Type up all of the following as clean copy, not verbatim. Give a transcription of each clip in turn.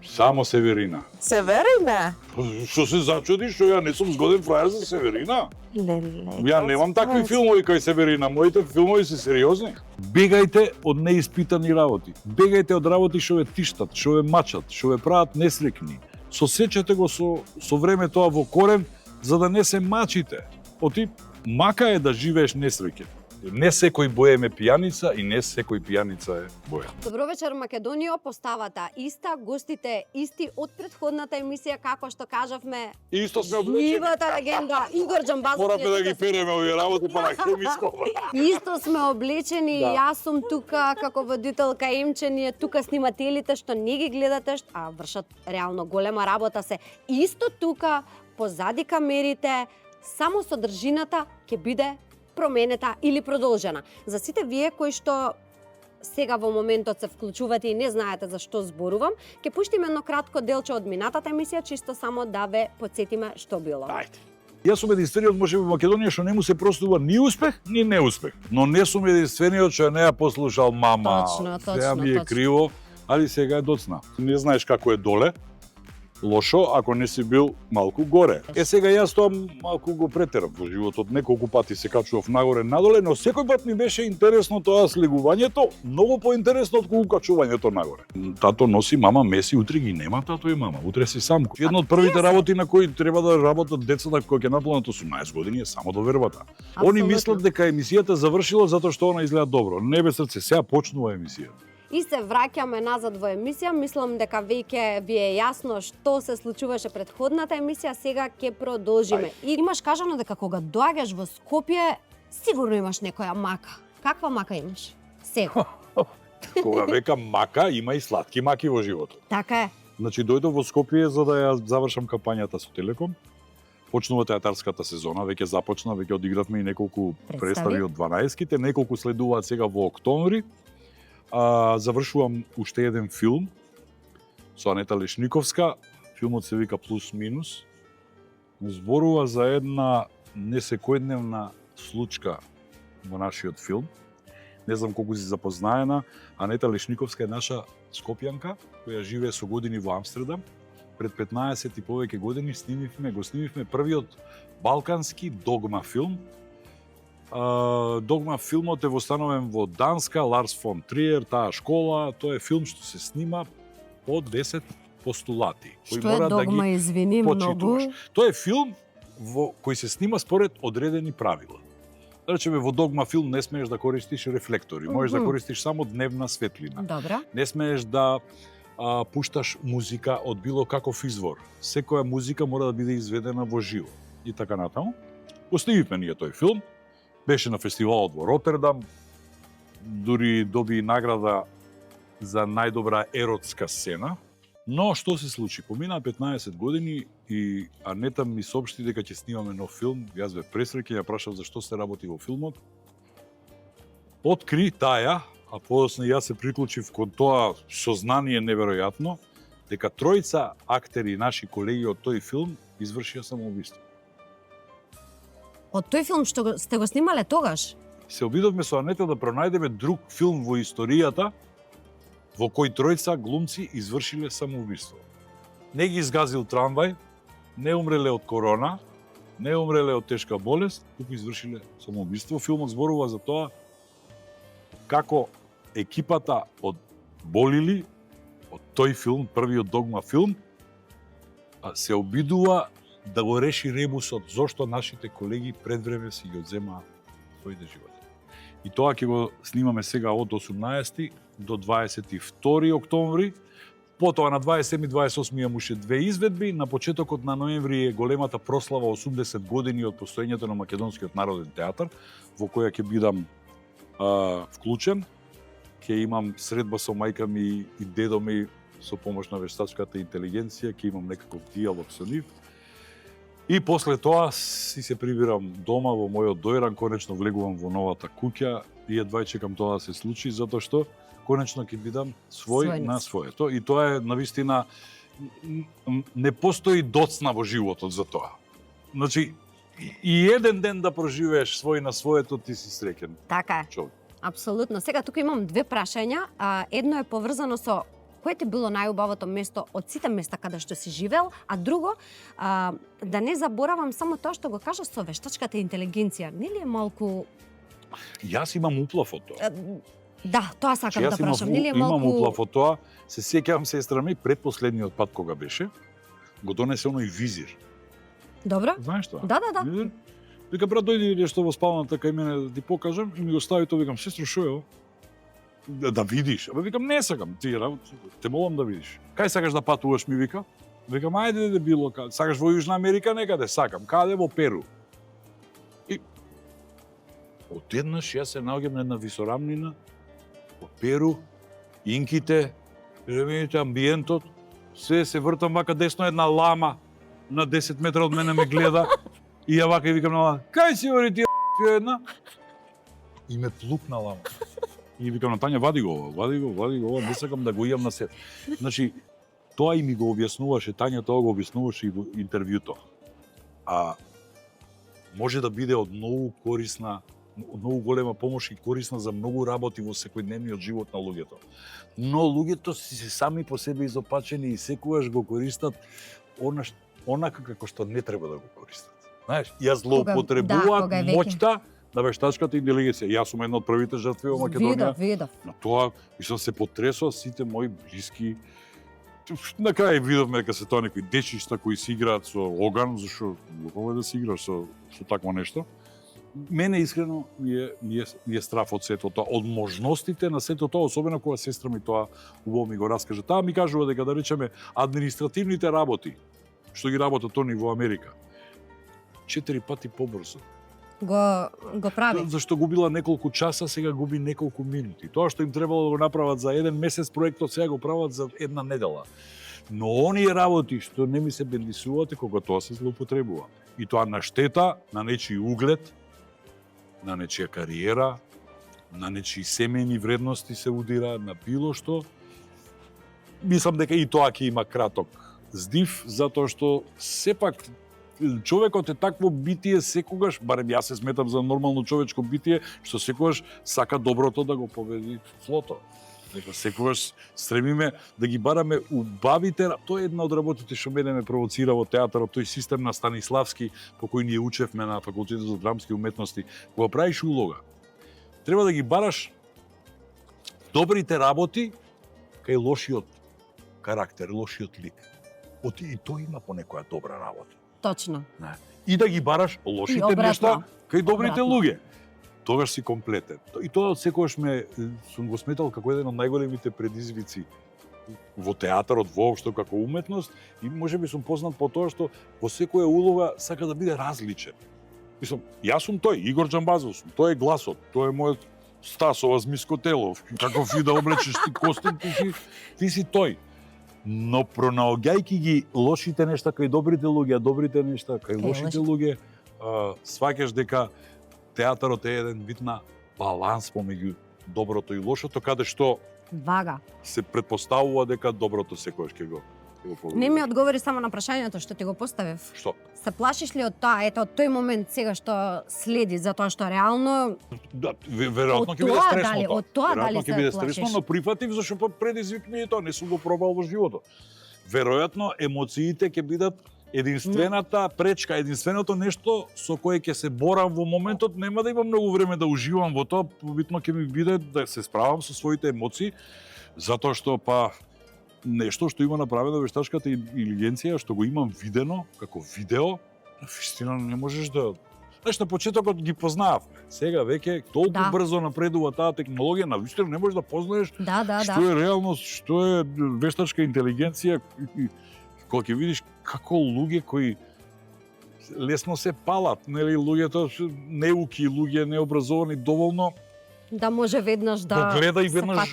Само Северина. Северина? Што се зачудиш, што ја не сум згоден фраер за Северина? Леле. Ја немам такви филмови кај Северина, моите филмови се сериозни. Бегајте од неиспитани работи. Бегајте од работи што ве тиштат, што ве мачат, што ве прават несрекни. Сосечете го со време тоа во корен, за да не се мачите. Оти мака е да живееш несреќен. Не секој боем е пијаница и не секој пијаница е боем. Добро вечер, Македонијо, поставата иста, гостите исти од претходната емисија, како што кажавме. Исто сме облечени. Живата легенда Игор Џамбазовски. Мораме да ги переме овие работи па на хемиско. Исто сме облечени и јас сум тука како водителка Емче, ние тука снимателите што не ги гледате, а вршат реално голема работа се. Исто тука позади камерите, само содржината ќе биде променета или продолжена. За сите вие кои што сега во моментот се вклучувате и не знаете за што зборувам, ќе пуштиме едно кратко делче од минатата емисија, чисто само да ве потсетиме што било. Ајде. Јас сум единствениот можеби во Македонија што не му се простува ни успех, ни неуспех. Но не сум единствениот што не ја послушал мама. Точно. Сега ми е криво, али сега е доцна. Не знаеш како е доле. Лошо ако не си бил малку горе. Сега јас тоа малку го претерав во животот, неколку пати се качував нагоре надоле, но секој пат ми беше интересно тоа слегувањето, многу поинтересно од качувањето нагоре. Тато носи, мама меси, утре ги нема тато и мама, утре си сам. Една од првите работи на кои треба да работат децата кои ќе наполнат 18 години е само до вербата. Они мислат дека емисијата завршила затоа што она изгледа добро. Не бе срце, сега почнува емисијата. И се враќаме назад во емисија, мислам дека веќе ви е јасно што се случуваше претходната емисија, сега ќе продолжиме. И имаш кажано дека кога доаѓаш во Скопје, сигурно имаш некоја мака. Каква мака имаш? Сега. Кога векам мака, има и сладки маки во животот. Така е. Значи дојдов во Скопје за да ја завршам кампањата со Телеком. Почнува театарската сезона, веќе започна, веќе одигравме и неколку представи од 12-ките, неколку следуваат сега во октомври. Завршувам уште еден филм со Анета Лешниковска. Филмот се вика Плюс Минус. Зборува за една несекојдневна случка во нашиот филм. Не знам колку си запознаена. Анета Лешниковска е наша скопјанка, која живее со години во Амстердам. Пред 15 и повеќе години го снимивме првиот балкански догма филм. Догма филмот е востановен во Данска, Ларс фон Триер, таа школа. Тоа е филм што се снима по 10 постулати кои мора да ги извини, почитуваш. Тоа е филм кој се снима според одредени правила. Да речеме, во догма филм не смееш да користиш рефлектори, можеш да користиш само дневна светлина. Добра. Не смееш да пушташ музика од било каков извор. Секоја музика мора да биде изведена во живо. И така натаму. Оставивме ние тој филм. Беше на фестивалот во Ротердам, дури доби награда за најдобра еротска сцена. Но што се случи? Помина 15 години и Анета ми соопшти дека ќе снимаме нов филм. Јас бе пресреќен, ја прашав за што се работи во филмот. Откри таја, а подоцна јас се приклучив кон тоа сознание неверојатно, дека тројца актери, наши колеги од тој филм, извршија самоубиство. Од тој филм што сте го снимале тогаш? Се обидовме со Анета да пронајдеме друг филм во историјата во кој тројца глумци извршиле самоубиство. Не ги изгазил трамвај, не умреле од корона, не умреле од тешка болест, туку извршиле самоубиство. Филмот зборува за тоа како екипата од Болили, од тој филм, првиот догма филм, се обидува да го реши ребусот зошто нашите колеги пред време си ги одземаа своите животи. И тоа ќе го снимаме сега од 18 до 22 октомври. Потоа на 27 и 28 имам уште две изведби. На почетокот на ноември е големата прослава 80 години од постоењето на Македонскиот народен театар, во која ќе бидам вклучен. Ќе имам средба со мајка ми и дедо ми со помош на вештачката интелигенција, ќе имам некаков диалог со нив. И после тоа си се прибирам дома во мојот дојран, конечно влегувам во новата куќа и едва чекам тоа да се случи, затоа што конечно ќе бидам свој на своето. И тоа е навистина, не постои доцна во животот за тоа. Значи, и еден ден да проживееш свој на своето, ти си среќен. Така е. Човек. Апсолутно. Сега тука имам две прашања. Едно е поврзано со кое ти било најубавото место од сите места каде што си живеел, а друго, да не заборавам само тоа што го кажа со вештачката интелигенција. Нели е малку... Јас имам уплав од тоа. Да, тоа сакам да прашам. Нели е имам малку... уплав од тоа. Се сеќавам, сестра ми, предпоследниот пат кога беше, го донесе оној визир. Добро? Знаеш тоа? Да. Визир? Вика, брат, дојди што во спалната кај мене да ти покажам, и ми го стави тоа, викам, сестро, шо е ово? Да видиш. Абе, викам, не сакам, ти работа, те молам да видиш. Кај сакаш да патуваш, ми вика? Викам, ајде да било каде. Сакаш во Јужна Америка некаде? Сакам. Каде? Во Перу. И одеднаш јас се наоѓам на една висорамнина, во Перу, инките, видите амбиентот, се вртам вака десно, една лама на 10 метра од мене ме гледа и ја вака и викам на лама, кај си ори ти една? И ме плукна лама. И викам на Тања, вади го, не сакам да го имам на сет. Значи, тоа и ми го објаснуваше, Тања тоа го објаснуваше и во интервјуто. А може да биде од многу корисна, од многу голема помош и корисна за многу работи во секојдневниот живот на луѓето. Но луѓето се сами по себе изопачени и секогаш го користат онака како што не треба да го користат. Знаеш, ја злоупотребуваат моќта на вештачката интелигенција. Јас сум една од првите жртви во Македонија. Видов. На тоа, и сум се потресол сите мои блиски. На крај видовме дека се тоа некои дечишта кои си играат со оган, зашто глупо е да си играш со такво нешто. Мене искрено ми е страф од сето тоа, од можностите на сето тоа, особено кога сестра ми тоа убаво ми го раскаже. Таа ми кажува дека, да речеме, административните работи, што ги работат они во Америка, 4 пати побрзо. Го прави. Зашто губила неколку часа, сега губи неколку минути. Тоа што им требало да го направат за 1 месец проектот, сега го прават за 1 недела. Но оние работи што не ми се бендисуваат, кога тоа се злоупотребува. И тоа на штета, на нечи углед, на нечија кариера, на нечии семејни вредности се удира, на било што. Мислам дека и тоа ќе има краток здив, затоа што сепак човекот е такво битие секогаш, барем јас се сметам за нормално човечко битие, што секогаш сака доброто да го победи злото. Дека секогаш стремиме да ги бараме убавите. Тоа е една од работите што мене ме провоцира во театарот, тој систем на Станиславски, по кој ние учевме на факултетот за драмски уметности. Кога правиш улога, треба да ги бараш добрите работи кај лошиот карактер, лошиот лик. И тој има по некоја добра работа. Точно. И да ги бараш лошите нешта кај добрите луѓе. Тогаш си комплетен. И тоа секогаш сум го сметал како еден од најголемите предизвици во театарот, воопшто како уметност, и можеби сум познат по тоа што во секоја улога сака да биде различен. Мислам, јас сум тој, Игор Џамбазов сум, тој е гласот, тој е мојот Стасова змиско тело, каков и да облечеш ти костим, ти си тој. Но пронаоѓајќи ги лошите нешта кај добрите луѓе, добрите нешта кај лошите луѓе, сваќаш дека театарот е еден вид на баланс помеѓу доброто и лошото, каде што вага се предпоставува дека доброто секогаш ќе го победи. Не ми одговори само на прашањето што ти го поставив. Што? Се плашиш ли од тоа, ето, од тој момент сега што следи, затоа што реално... Да, веројатно ќе биде стресно тоа. Од тоа дали ќе биде се стресно, плашиш? но прифатив зашто предизвик ми е тоа, не сум го пробал во животот. Веројатно емоциите ќе бидат единствената пречка, единственото нешто со кое ќе се борам во моментот. Нема да имам многу време да уживам во тоа, побитно ќе ми биде да се справам со своите емоции, затоа што нешто што има направено вештачката интелигенција, што го имам видено како видео, вистина не можеш да... Знаеш, на почетокот ги познаав. Сега веќе толку брзо напредува таа технологија, на вистина не можеш да познаеш што е реалност, што е вештачка интелигенција. Кога ќе видиш како луѓе кои лесно се палат, нели, луѓето неуки, луѓе необразовани доволно, да може веднаш да гледа и веднаш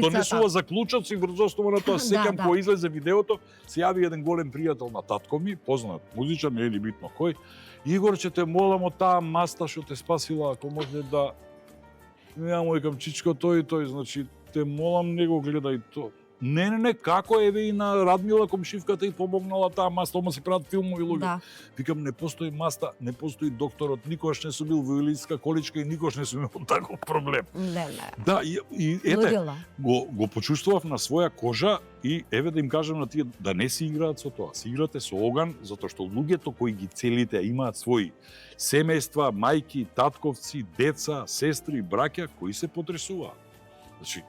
донесува заклучоци врз основа на тоа. Сеќам кога излезе видеото, се јави еден голем пријател на татко ми, познат музичар, не е ли битно кој. Игорче, те молам од таа маста што те спасила, ако може да... Ја му викам, чичко, тој, значи, те молам, не го гледај то. Не, како еве и на Радмила комшивката и помогнала таа маста, ома се прават филмови луѓе. Да. Викам, не постои маста, не постои докторот, никош не сум бил во Илијска количка и никош не сум имал таков проблем. Не. Да, и ете, Лудила. го почувствував на своја кожа и еве да им кажам на тие да не си играат со тоа, си играте со оган, затоа што луѓето кои ги целите имаат своји семејства, мајки, татковци, деца, сестри, браќа кои се потресуваат. Значи,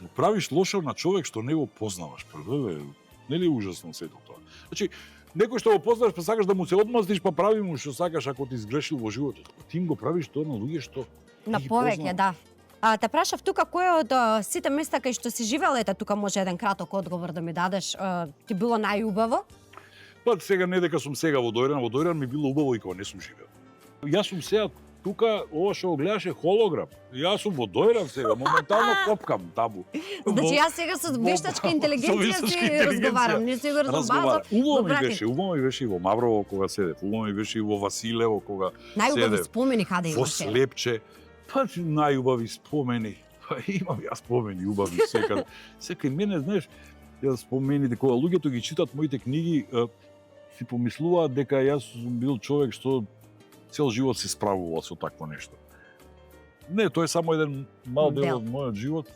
му правиш лошо на човек што не го познаваш. Нели е ужасно сето тоа? Значи, некој што го познаваш, па сакаш да му се одмаздиш, па прави му што сакаш ако ти изгрешил во животот. Ти им го правиш тоа на луѓе што На ги повеќе, познаваш. да. Те прашав тука кој од сите места кај што си живеел, ете тука може еден краток одговор да ми дадеш, ти било најубаво? Па сега не дека сум сега во Дојран ми било убаво и кога не сум живеел. Јас сум сега тука, ова што го гледаше холограм. Јас сум во Дојран сега, моментално копкам табу. Значи јас сега со вештачка интелигенција си разговарам, не си го разговарам. Убаво ми беше и во Маврово кога седев, убаво ми беше и во Василево кога Најубави седев. спомени каде Во имаше? Слепче, па најубави спомени. Па имам јас спомени убави секаде. Секај мене, знаеш, ја спомените кога луѓето ги читат моите книги, си помислуваат дека јас сум бил човек што цел живот се справувал со такво нешто. Не, тоа е само еден мал дел од мојот живот,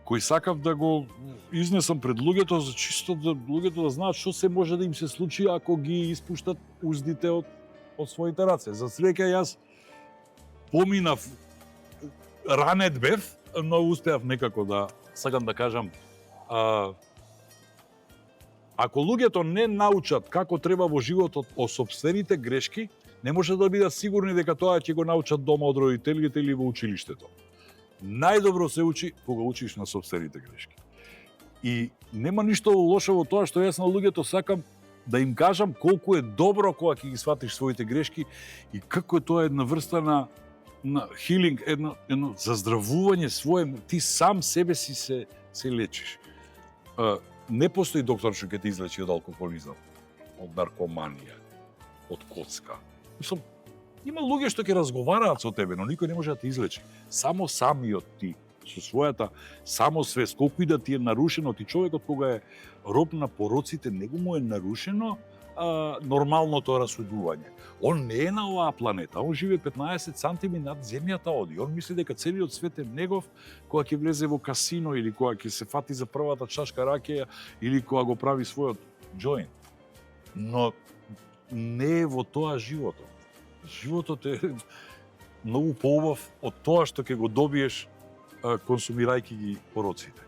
кој сакав да го изнесам пред луѓето, за чисто да луѓето да знаат што се може да им се случи ако ги испуштат уздите од своите раце. За среќа јас поминав, ранет бев, но успеав некако да, сакам да кажам, ако луѓето не научат како треба во животот од сопствените грешки, не може да бидат сигурни дека тоа ќе го научат дома од родителите или во училиштето. Најдобро се учи кога учиш на сопствените грешки. И нема ништо лошо во тоа што јас на луѓето сакам да им кажам колку е добро кога ќе ги сватиш своите грешки и како е тоа една врста на хилинг, едно заздравување свое, ти сам себе си се лечиш. Не постои доктор што ќе те излечи од алкохолизам, од наркоманија, од коцка. Мислам, има луѓе што ќе разговараат со тебе, но никој не може да те излечи. Само самиот ти, со својата самосвест, колку и да ти е нарушено, ти човекот кога е роб на пороците, него му е нарушено нормалното расудување. Он не е на оваа планета, он живее 15 сантими над земјата оди. Он мисли дека целиот свет е негов кога ќе влезе во касино или кога ќе се фати за првата чашка ракија или кога го прави својот џоинт. Но не е во тоа животот. Животот е многу поубав од тоа што ќе го добиеш консумирајќи ги пороците.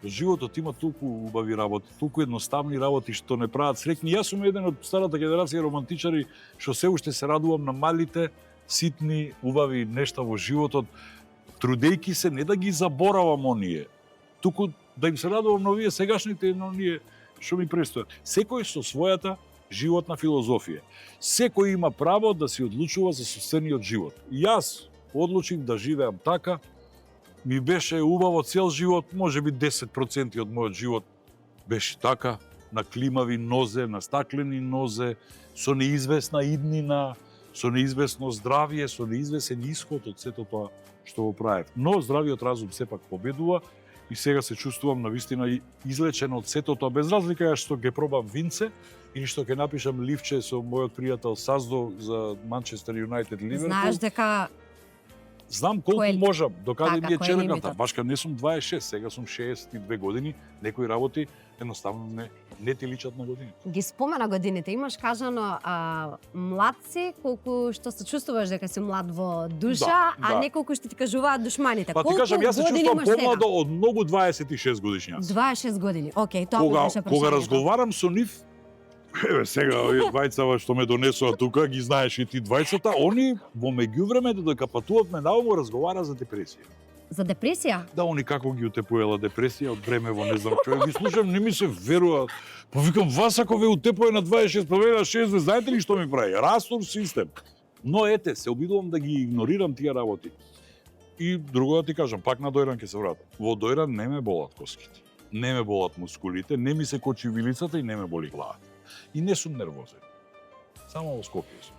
Животот има толку убави работи, толку едноставни работи што не прават среќни. Јас сум еден од старата генерација романтичари што се уште се радувам на малите, ситни, убави нешта во животот, трудејќи се не да ги заборавам оние, туку да им се радувам на овие сегашните, на оние што ми престојат. Секој со својата животна филозофија. Секој има право да се одлучува за сопствениот живот. Јас одлучив да живеам така. Ми беше убаво цел живот, може би 10% од мојот живот беше така, на климави нозе, на стаклени нозе, со неизвестна иднина, со неизвестно здравје, со неизвестен исход од сето тоа што го правев. Но здравиот разум сепак победува и сега се чувствувам навистина излечен од сето тоа, без разлика ја што ќе пробам винце или што ќе напишам ливче со мојот пријател Саздо за Манчестер Юнајтед Ливерпул. Знаеш дека Знам колку можам, докаде ми е черката. Башка не сум 26, сега сум 62 години, некои работи едноставно не ти личат на години. Ги спомена годините, имаш кажано млад си, колку што се чувствуваш дека си млад во душа, а не колку што ти кажуваат душманите. Па ти кажам, јас се чувствувам помладо од многу 26 годишњаци. 26 години, окей, тоа го беше прашањето. Кога разговарам со нив, еве сега овие двајцава што ме донесоа тука, ги знаеш и ти двајцата, они во меѓувреме додека патувавме наомо разговара за депресија. За депресија? Да, они како ги утепуела депресија од време во не знам што. Ги слушам, не ми се верува. Повикам, вас ако ве утепуе на 26, па ве на 6, знаете ли што ми прави? Растур систем. Но ете, се обидувам да ги игнорирам тие работи. И друго да ти кажам, пак на Дојран ќе се вратам. Во Дојран не ме болат коските. Не ме болат мускулите, не ми се кочи вилицата и не ме боли главата. И не сум нервозен. Само во Скопје сум.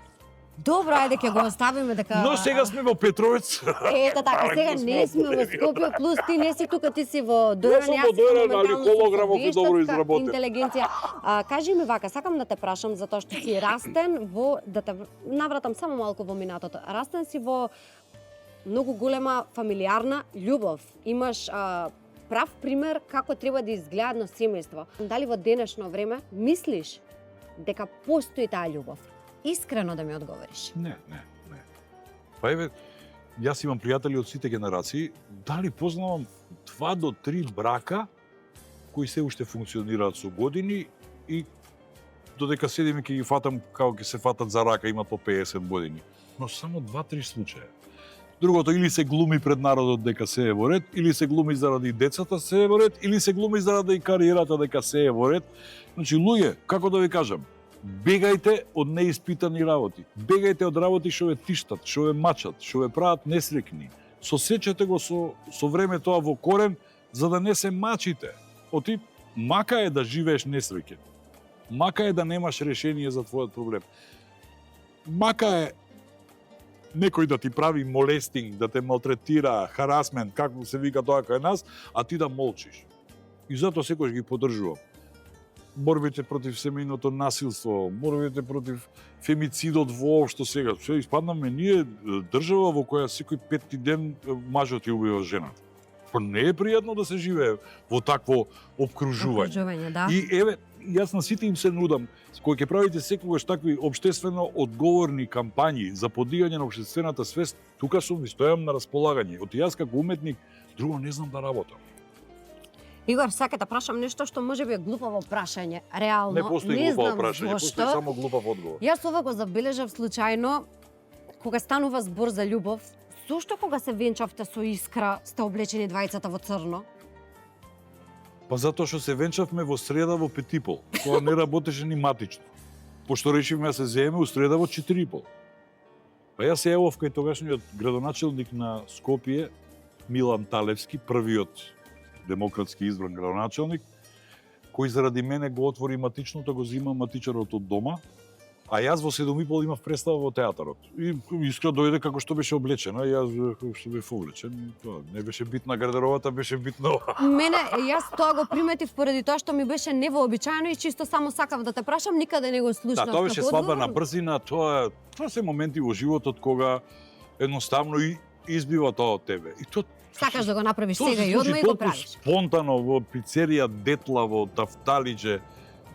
Добро, ајде ќе го оставиме дека Но сега сме во Петровец. Ето така, сега не сме во Скопје, плюс ти не си тука, ти си во Дојран, сум јас во си Дојран, али моментално холограмов со е добро вештачка изработен. интелигенција. Кажи ми вака, сакам да те прашам затоа што си растен во, да те навратам само малку во минатото. Растен си во многу голема фамилиарна љубов. Имаш прав пример како треба да изгледа едно семејство. Дали во денешно време мислиш дека постои таа љубов? Искрено да ми одговориш. Не. Па еве, јас имам пријатели од сите генерации, дали познавам 2 до 3 брака кои се уште функционираат со години и додека седим и ќе ги фатам како ќе се фатат за рака, имат по 50 години. Но само 2-3 случаи. Другото или се глуми пред народот дека се е во ред, или се глуми заради децата се е во ред, или се глуми заради кариерата дека се е во ред. Значи, луѓе, како да ви кажам, бегајте од неиспитани работи. Бегајте од работи што ве тиштат, што ве мачат, што ве прават несрекни. Сосечете го со време тоа во корен, за да не се мачите. Оти, мака е да живееш несреќен. Мака е да немаш решение за твојот проблем. Мака е некој да ти прави молестинг, да те малтретира, харасмент, како се вика тоа кај нас, а ти да молчиш. И затоа секојаш ги поддржувам. Борбите против семејното насилство, борбите против фемицидот воопшто сега. Се испаднаме ние држава во која секој 5-ти ден мажот ја убива жената. Па не е пријатно да се живее во такво обкружување. Да. И еве, јас на сите им се нудам, кои ќе правите секогаш такви општествено одговорни кампањи за подигање на општествената свест, тука сум ви стојам на располагање. Оти јас како уметник друго не знам да работам. Игор, сака да прашам нешто што можеби е глупаво прашање. Реално, Не постои не глупаво знам прашање, зошто. постои само глупав одговор. Јас ова го забележав случајно кога станува збор за љубов. Зошто кога се венчавте со Искра сте облечени двајцата во црно? Па затоа што се венчавме во среда во 5:30, кога не работеше ни матично. Пошто решивме да се земеме у среда во 4:30. Па јас се јавов кај тогашниот градоначелник на Скопје, Милан Талевски, првиот демократски избран градоначелник, кој заради мене го отвори матичното, го зима матичарот од дома, а јас во 7:30 имав представа во театарот. И Искра дојде како што беше облечена, јас што бев облечен, тоа не беше битна гардеробата, беше битно. Мене, јас тоа го приметив поради тоа што ми беше невообичаено и чисто само сакав да те прашам, никаде не го слушнав. Да, тоа беше како свадба одговор. на брзина, тоа се моменти во животот кога едноставно и избива тоа од тебе. И тоа Сакаш да го направиш тоа сега се и случи одма и го толку правиш. спонтано во пицерија Детла во Тафталиџе.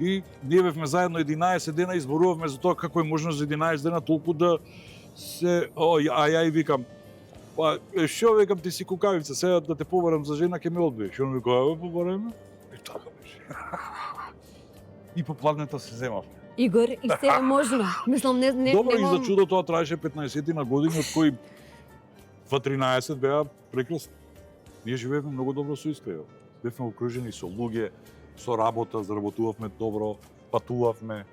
И ние бевме заедно 11 дена и зборувавме за тоа како е можно за 11 дена толку да се а ја и викам па што викам ти си кукавица, сега да те побарам за жена ќе ме одбиеш. Он вика побараме. И така беше. И по пладнето се земавме. Игор, и се е можно. Мислам, не Добро, и немам... за чудо тоа траеше 15 на години, од кои во 13 беа прекрасни. Ние живеевме многу добро со Искра. Бевме окружени со луѓе, со работа, заработувавме добро, патувавме.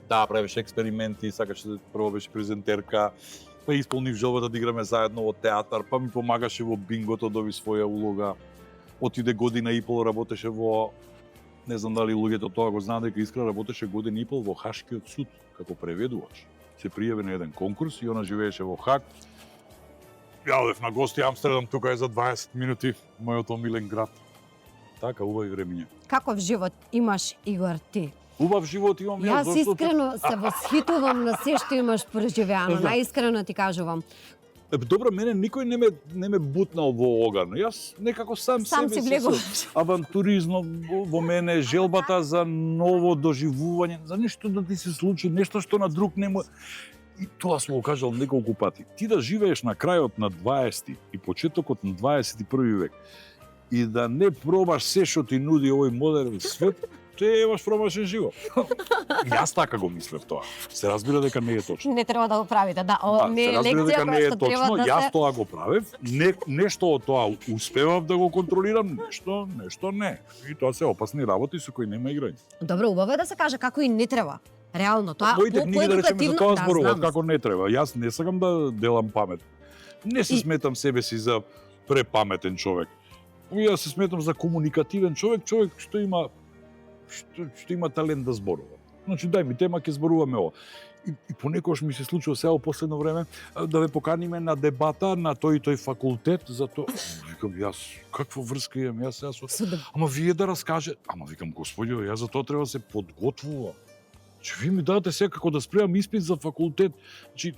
Да, правеше експерименти, сакаше прво беше презентерка, па исполнив желбата да играме заедно во театар, па ми помагаше во бингото, доби своја улога. Отиде година и пол, работеше во, не знам дали луѓето тоа го знаат, дека Искра работеше година и пол во Хашкиот суд како преведувач. Се пријави на еден конкурс и она живееше во Хаг. Ја одев на гости Амстердам, тука е за 20 минути, мојот омилен град. Така, убави времиња. Каков живот имаш, Игор, ти? Убав живот имам јас, Јас зашто- искрено се восхитувам на се што имаш преживеано, Да. најискрено ти кажувам. Добро, мене никој не ме бутнал во оган. Јас некако сам Сам себе си се влегуваш. авантуризмот во мене, желбата за ново доживување, за нешто да ти се случи, нешто што на друг не му... И тоа смо го кажал неколку пати. Ти да живееш на крајот на 20 и почетокот на 21 век и да не пробаш се што ти нуди овој модерен свет, ти имаш промашен живот. Јас така го мислев тоа. Се разбира дека не е точно. Не треба да го правите, да. Да, Не се е разбира дека лекција не е која што треба точно, да јас се... тоа го правев, нешто од тоа успевав да го контролирам, нешто не. И тоа се опасни работи со кои нема играње. Добро, убаво е да се каже како и не треба. Реално, тоа Моите книги да речеме за тоа да, зборуваат знам. како не треба. Јас не сакам да делам памет. Не се И- сметам себе си за препаметен човек. Јас се сметам за комуникативен човек што има талент да зборува. Значи дај ми тема, ќе зборуваме ова. И понекогаш ми се случува сега во последно време да ве поканиме на дебата на тој и тој факултет за тоа. Викам јас каква врска имам јас сега со... Ама вие да раскаже, ама викам господјо, јас за тоа треба да се подготвува. Че ви ми дадете сега како да спремам испит за факултет. Значи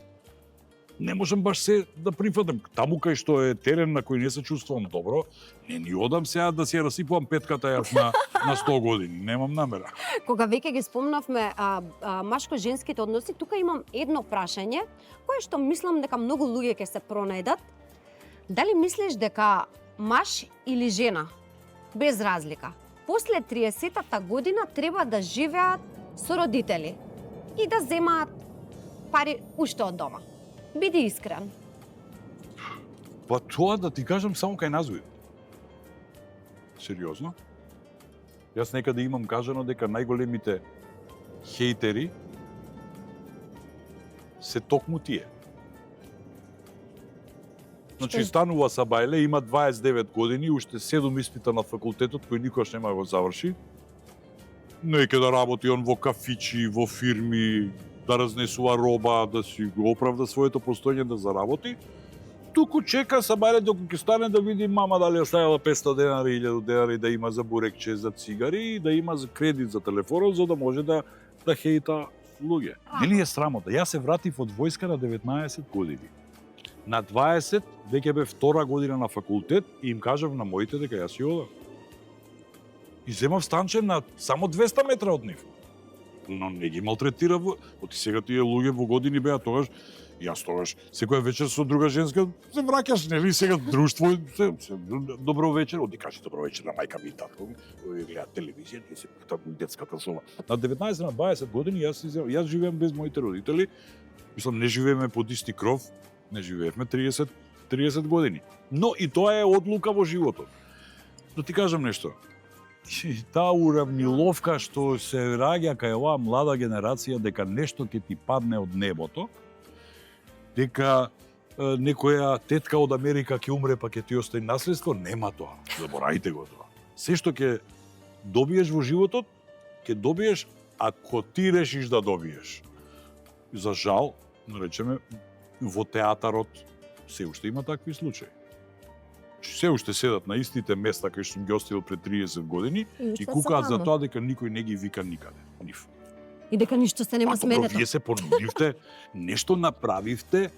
не можам баш се да прифатам. Таму кај што е терен на кој не се чувствувам добро, не ни одам сега да си расипувам петката јас на 100 години. Немам намера. Кога веќе ги спомнавме машко-женските односи, тука имам едно прашање, кое што мислам дека многу луѓе ќе се пронајдат. Дали мислиш дека маж или жена, без разлика, после 30-та година треба да живеат со родители и да земаат пари уште од дома? Биди искрен. Па тоа да ти кажам само кај нас биде. Сериозно? Јас некаде имам кажано дека најголемите хейтери се токму тие. Значи станува Сабајле, има 29 години, уште 7 испита на факултетот кој никош нема го заврши. Неќе да работи он во кафичи, во фирми, да разнесува роба, да си го оправда своето постоење да заработи. Туку чека Сабајле докато ќе стане да види мама дали оставила 500 денари, 1000 денари да има за бурекче, за цигари и да има за кредит за телефонот за да може да хејта луѓе. Нели е срамота? Јас се вратив од војска на 19 години. На 20 веќе бе втора година на факултет и им кажав на моите дека јас ја одам. И земав станче на само 200 метра од нив. Но не ги малтретира, оти сега тие луѓе во години беа тогаш, јас тогаш секоја вечер со друга женска се враќаш, нели сега друштво, се добро вечер, оди кажи добро вечер на мајка ми и татко ми, кои гледаат телевизија, и се таму детската соба. На 19 на 20 години јас живеам без моите родители. Мислам, не живееме под исти кров, не живеевме 30 години. Но и тоа е одлука во животот. Да ти кажам нешто. Таа уравниловка што се раѓа кај оваа млада генерација дека нешто ќе ти падне од небото, дека некоја тетка од Америка ќе умре па ќе ти остави наследство, нема тоа. Заборајте го тоа. Се што ќе добиеш во животот, ќе добиеш ако ти решиш да добиеш. За жал, наречеме, во театарот се уште има такви случаи. Се уште седат на истите места кај што сум ги оставил пред 30 години и кукаат за тоа дека никој не ги вика никаде. Нив. И дека ништо се нема сменето. Вие се понудивте, нешто направивте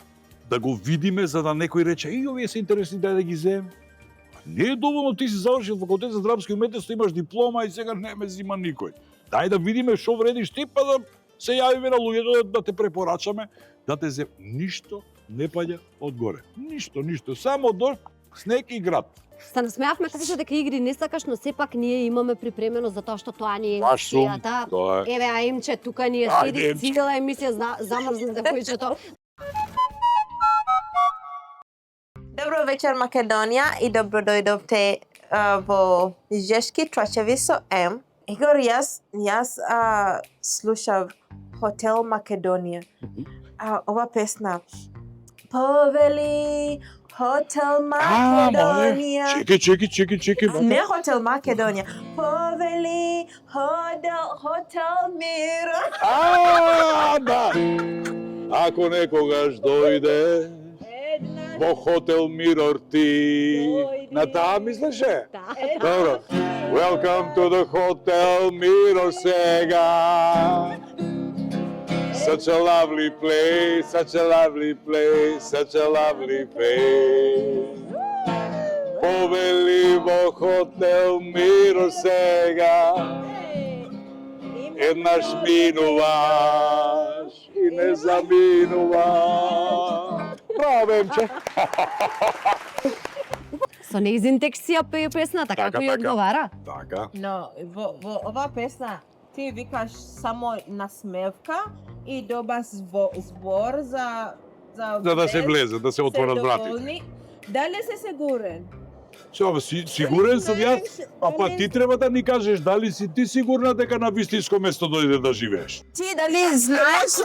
да го видиме за да некој рече и овие се интересни да ги земем. Не е доволно ти си завршил факултет за драмски уметност, имаш диплома и сега не ме зима никој. Дај да видиме што вредиш ти па да се јавиме на луѓето да те препорачаме, да те земем. Ништо не паѓа одгоре. Ништо, само до снег и град. Се насмеавме кажа дека игри не сакаш, но сепак ние имаме припремено за тоа што тоа ни е Баш сум, емисијата. тоа е. Еве, Аимче, тука ни е Ајде, седи цела емисија замрзна за којчето. Добро вечер, Македонија, и добро дојдовте во Жешки трачеви со М. Игор, јас слушав Хотел Македонија. Ова песна Повели Хотел Македонија. Чекај. Не Хотел Македонија. Повели Хотел Мир. Да. Ако некогаш дојде во Хотел Мирор ти. На таа мислеше? Добро. Welcome to the Hotel Mirror сега. Such a lovely place, such a lovely place, such a lovely place. Повели во Хотел Мирор сега. Еднаш минуваш и не заминуваш. Браво, Бемче! Со нејзин текст си ја пее песната, како ја одговара. Така. Но во оваа песна ти викаш само насмевка и добаш збор за Да се влезе, да се отворат вратите. Дали си сигурен? Што, сигурен сум јас? А па ти треба да ни кажеш дали си ти сигурна дека на вистинско место дојде да живееш? Ти дали знаеш?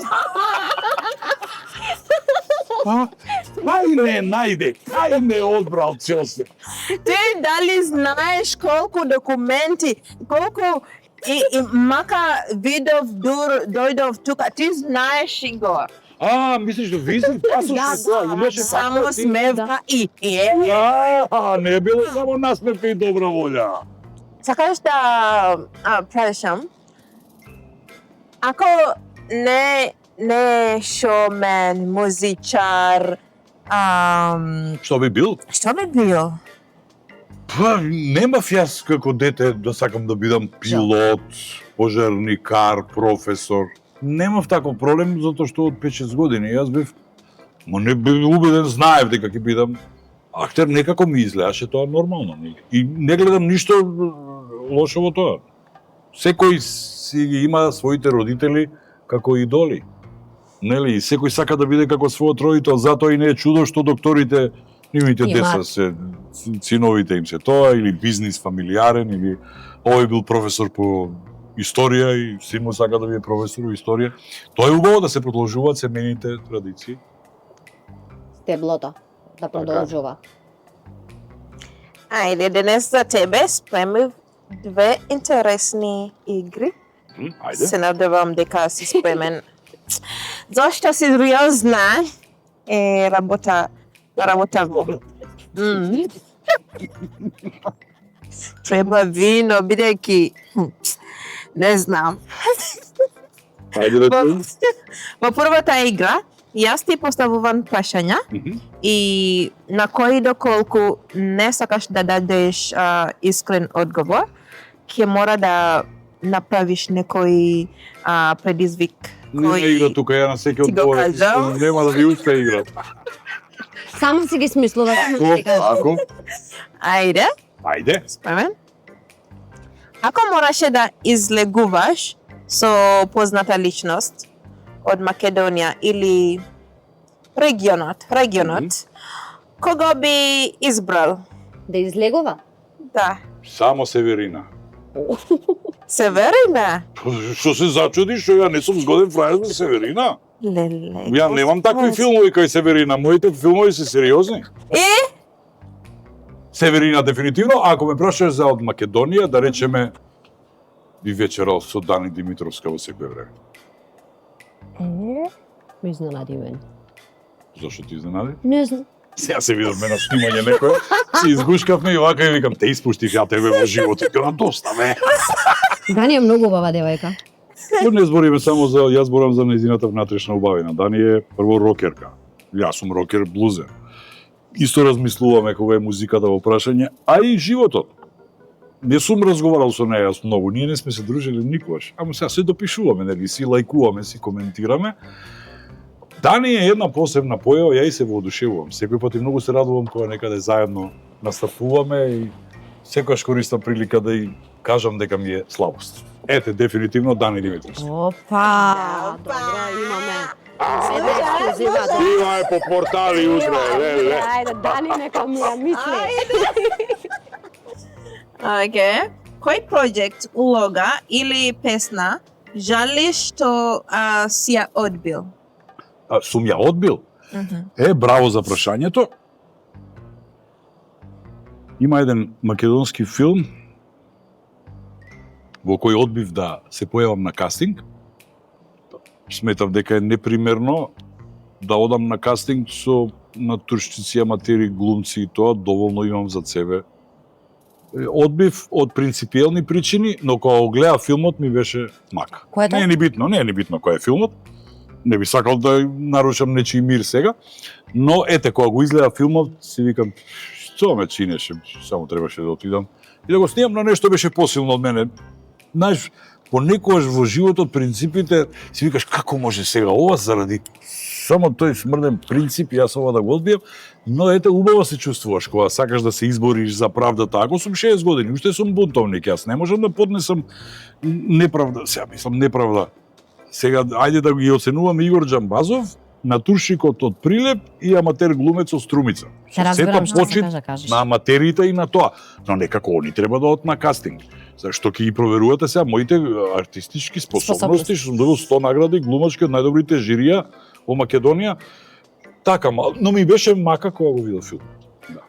Ај не одбрал цел се. Ти дали знаеш колку документи, колку И мака видов дојдов тука. Ти знаеш Игор. Мислиш да визит пасош тоа, имаше Само смевка и не било само насмевка и добра волја. Сакаш да прашам, ако не шоумен, музичар, Што би бил? што би бил? Немав јас како дете да сакам да бидам пилот, пожарникар, професор. Немав таков проблем затоа што од 5-6 години јас бев не бев убеден, знаев дека ќе бидам актер, некако ми изгледаше тоа нормално. И не гледам ништо лошо во тоа. Секој си ги има своите родители како идоли. Нели, и секој сака да биде како својот родител, затоа и не е чудо што докторите нивните деца се синовите им се тоа, или бизнис фамилиарен, или овој бил професор по историја и син му сака да биде професор по историја. Тоа е убаво да се продолжуваат семејните традиции. Стеблото да продолжува. Ајде, денес за тебе спремив 2 интересни игри. Ајде. Се надевам дека си спремен. Зошто си сериозна е работа во. Треба вино, бидејќи не знам. Ајде да чуем. Во првата игра, јас ти поставувам прашања и на кои доколку не сакаш да дадеш искрен одговор, ќе мора да направиш некој предизвик. Не игра тука, ја на секој Ти го одговор. кажав. Нема да ви успе игра. Само си ги смислуваш. Ако? Ајде, Ајде. спремен? Ако мораше да излегуваш со позната личност од Македонија или регионот, кого би избрал? Да излегува? Да. Само Северина. Северина? Што се зачудиш, што ја не сум згоден фраер за Северина? Леле. Ја немам такви филмови кај Северина, моите филмови се сериозни. Северина дефинитивно, ако ме прашаш за од Македонија, да речеме би вечерал со Дани Димитровска во секој време. Ме изненади мен. Зошто ти изненади? Не знам. Сега се видовме на снимање некој, си изгушкавме и вака и викам, те испуштив ја тебе во животот, кога доста ме. Дани е многу убава девојка. Но не збориме само за, јас зборам за нејзината внатрешна убавина. Дани е прво рокерка. Јас сум рокер блузер. Исто размислуваме кога е музиката во прашање, а и животот. Не сум разговарал со неја многу, ние не сме се дружили никогаш. Ама сега се допишуваме, нели, си лајкуваме, си коментираме. Дани е една посебна појава, ја и се воодушевувам. Секој пат и многу се радувам кога некаде заедно настапуваме и секогаш користам прилика да и кажам дека ми е слабост. Ете, дефинитивно Дани Димитровска. Опа! Добро, имаме. Седе ексклузивата. Има е по портали утре, леле. Ајде, Дани нека ми ја мисли. Океј. Кој проект, улога или песна жалиш што си ја одбил? Сум ја одбил? Браво за прашањето. Има еден македонски филм во кој одбив да се појавам на кастинг. Сметав дека е непримерно да одам на кастинг со натуршцици, аматери, глумци и тоа, доволно имам за себе. Одбив од принципиелни причини, но кога го гледав филмот ми беше мака. Кој е тоа? Не е ни битно кој е филмот. Не би сакал да нарушам нечи мир сега, но ете, кога го изгледа филмот, си викам, што ме чинеше, само требаше да отидам. И да го снимам, но нешто беше посилно од мене. Знаеш, понекогаш во животот принципите, си викаш, како може сега ова заради само тој смрден принцип, јас ова да го одбијам, но ете, убаво се чувствуваш кога сакаш да се избориш за правдата. Ако сум 6 години, уште сум бунтовник, јас не можам да поднесам неправда, сега мислам неправда. Сега, ајде да ги оценуваме Игор Џамбазов, натуршикот од Прилеп и аматер глумец од Струмица. Се разбирам што почит сакаш да кажеш. на аматерите и на тоа. Но некако они треба да одат на кастинг. Зашто ќе ги проверувате сега моите артистички способности, што сум добил 100 награди глумачки од најдобрите жирија во Македонија. Така, но ми беше мака кога го видов филмот. Да.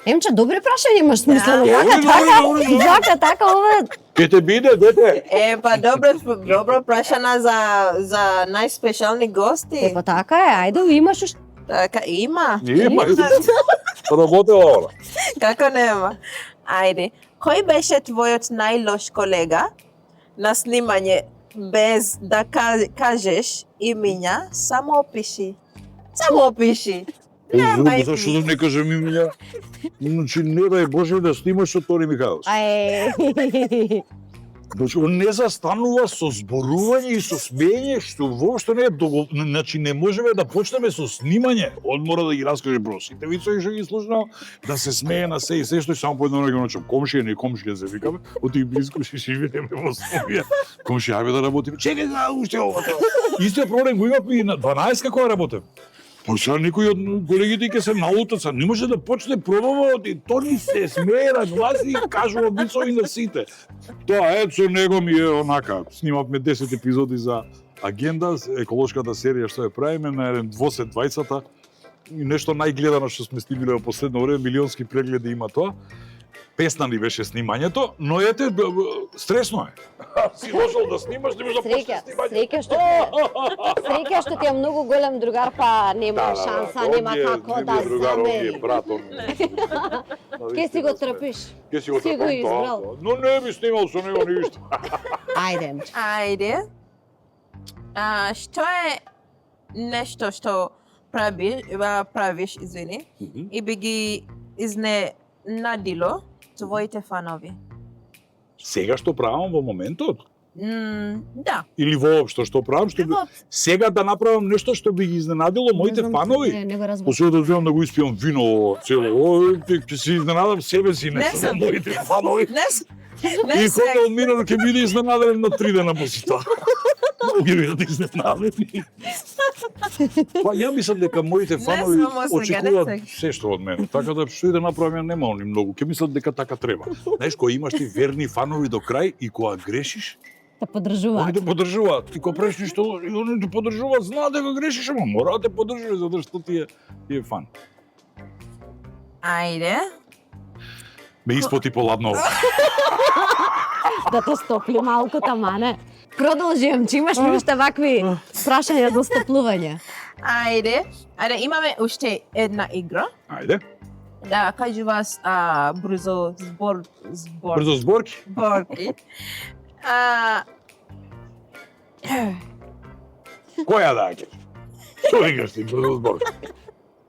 Емче, добри прашања имаш смислено. Добри, добри, добри. Така, ова Ке те биде, дете. Па добро прашање за најспешални гости. Па така е, ајде, имаш уште. Така има. Има. Работела ова. Како нема? Ајде, кој беше твојот најлош колега на снимање без да кажеш имиња? Само опиши. Само опиши. Немај Зашто да не кажем имиња? Значи, не дај Боже да снимаш со Тони Михајлович. Ај. Значи, он не застанува со зборување и со смење, што воопшто не е значи не можеме да почнеме со снимање. Он мора да ги раскаже бро сите вицови што ги слушнал, да се смее на се и се што само по едно време ночам. Комшија, не комшија се викаме, оти близко ќе живееме во Скопје. Комшија, ајде да работиме. Чекај да уште ова. Истиот проблем го имав и на 12 кога работев. Па сега некој од колегите ќе се налутат, не може да почне пробава, и Тони се смее на глас и кажува бицови на сите. Тоа со него ми е онака. Снимавме 10 епизоди за Агенда, еколошката серија што ја правиме на еден двосет двајцата. И нешто најгледано што сме стигнале во последно време, милионски прегледи има тоа. Песна ни беше снимањето, но ете, стресно е. Си дошол да снимаш, не можеш да почнеш снимање. Среќа што ти е многу голем другар, па нема шанса, нема како да заме. Ке си го трпиш? Ке си го Си го трпам, избрал. но не би снимал со него ништо. Ајде. Ајде. Што е нешто што правиш, извини, и би ги изненадило твоите фанови? Сега што правам во моментот? Да. Или воопшто што правам, што би... сега да направам нешто што би ги изненадило моите фанови? Не го разбрав. После да земам да го испијам вино цело, ќе се изненадам себе си, не Не со сам. моите фанови. Не И сега. хотел Минор ќе биде изненаден на 3 дена после тоа. Многу ќе бидат изненадени. Па ја мислам дека моите фанови само сега, очекуваат не сега. се што од мене. Така да што и да направам нема они многу. Ќе мислат дека така треба. Знаеш, кога имаш ти верни фанови до крај и кога грешиш, Те поддржуваат. они те поддржуваат. Ти кога правиш ништо, и они те поддржуваат, знаат дека грешиш, ама мора да те поддржуваат затоа што ти е фан. Ајде. Ме испоти поладно. Да те стопли малку тамане. Продолжувам, че имаш ли уште вакви прашања за стоплување? Ајде, имаме уште една игра. Ајде. Да кажува брзо Брзо зборки. зборки. Која да ќе? Што викаш ти брзо зборки?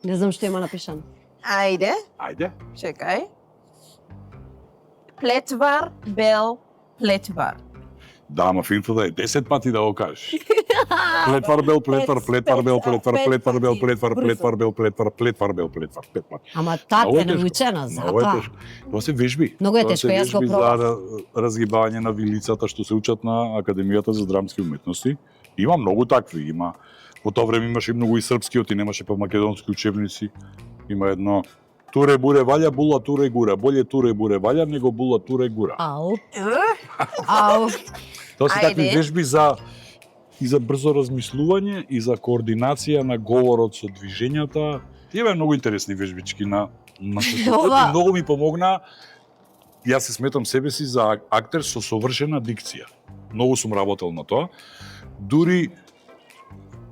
Не знам што има напишано. Ајде, Ајде. чекај. Плетвар, бел, плетвар. Да, ама финтата е 10 пати да го кажеш. Плетвар бел, плетвар, плетвар бел, плетвар, плетвар бел, плетвар, плетвар бел, плетвар, плетвар бел, плетвар, 5 пати. Ама така Много е е тешко. научена, Много е затоа. тешко. Тоа се вежби. Многу е Тоа се тешко, јас го вежби пробав. за разгибање на вилицата што се учат на Академијата за драмски уметности. Има многу такви, има. Во тоа време имаше и многу и српски, оти немаше па македонски учебници. Има едно туре буре валја, була туре гура. Боле туре буре валја, него була туре гура. Ау. Ау. Тоа се такви Ајде. вежби за и за брзо размислување и за координација на говорот со движењата. Има многу интересни вежбички на Ова. многу ми помогна. Јас се сметам себе си за актер со совршена дикција. Многу сум работел на тоа. Дури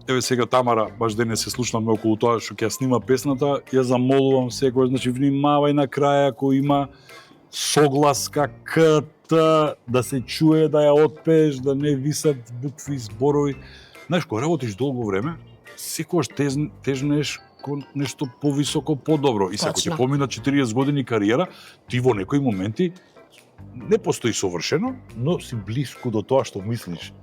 еве сега Тамара баш денес се слушнаме околу тоа што ќе ја снима песната, ја замолувам секој, значи внимавај на крај ако има согласка К, Т, да се чуе да ја отпееш, да не висат букви, зборови. Знаеш, кога работиш долго време, секогаш тежнеш кон нешто повисоко, подобро. И ако Точно. ќе помина 40 години кариера, ти во некои моменти не постои совршено, но си блиску до тоа што мислиш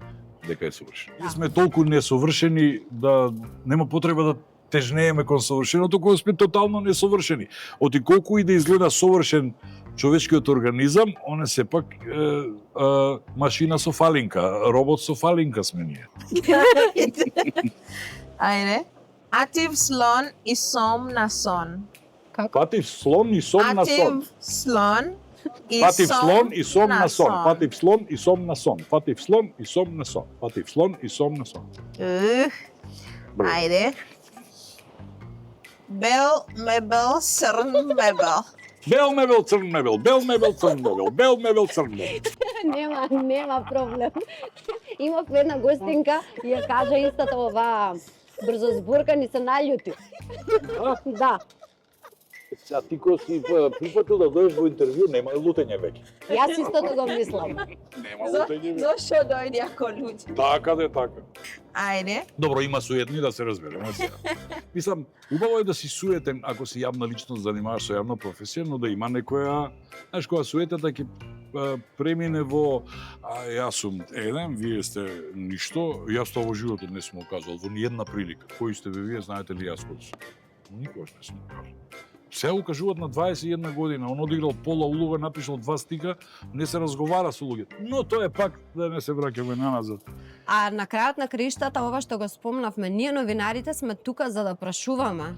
дека е совршено. Ние сме толку несовршени да нема потреба да тежнееме кон совршеното, кога сме тотално несовршени. Оти колку и да изгледа совршен човечкиот организам, он е сепак машина со фалинка, робот со фалинка сме ние. Ајде. Атив слон и сом на сон. Патив слон и сом на сон. Атив слон и Патив слон и сом на сон. сон. Патив слон и сом на сон. Патив слон и сом на сон. Патив слон и сом на сон. Ајде. Бел, мебел, срн, мебел. Бел мебел, црн мебел, бел мебел, црн мебел, бел мебел, црн мебел. Нема проблем. Имав една гостинка и ја кажа истата ова брзо зборка ни се наљути. Да. Сега ти кој си прифатил да дојдеш во интервју, нема лутење веќе. Јас истото го мислам. Нема лутење веќе. Зошто дојде ако луѓе? Така де, така. Ајде. Добро, има суетни да се разбереме сега. Мислам, убаво е да си суетен ако си јавна личност, занимаваш со јавна професија, но да има некоја, знаеш, која суетата ќе премине во јас сум еден, вие сте ништо, јас тоа во животот не сум оказал во ниедна прилика. Кои сте вие, знаете ли јас кој сум? Никогаш не сум кажал. Се укажуваат на 21 година, он одиграл пола улога, напишал 2 стика, не се разговара со луѓето. Но тоа е пак да не се враќаме назад. А на крајот на краиштата, ова што го спомнавме, ние новинарите сме тука за да прашуваме.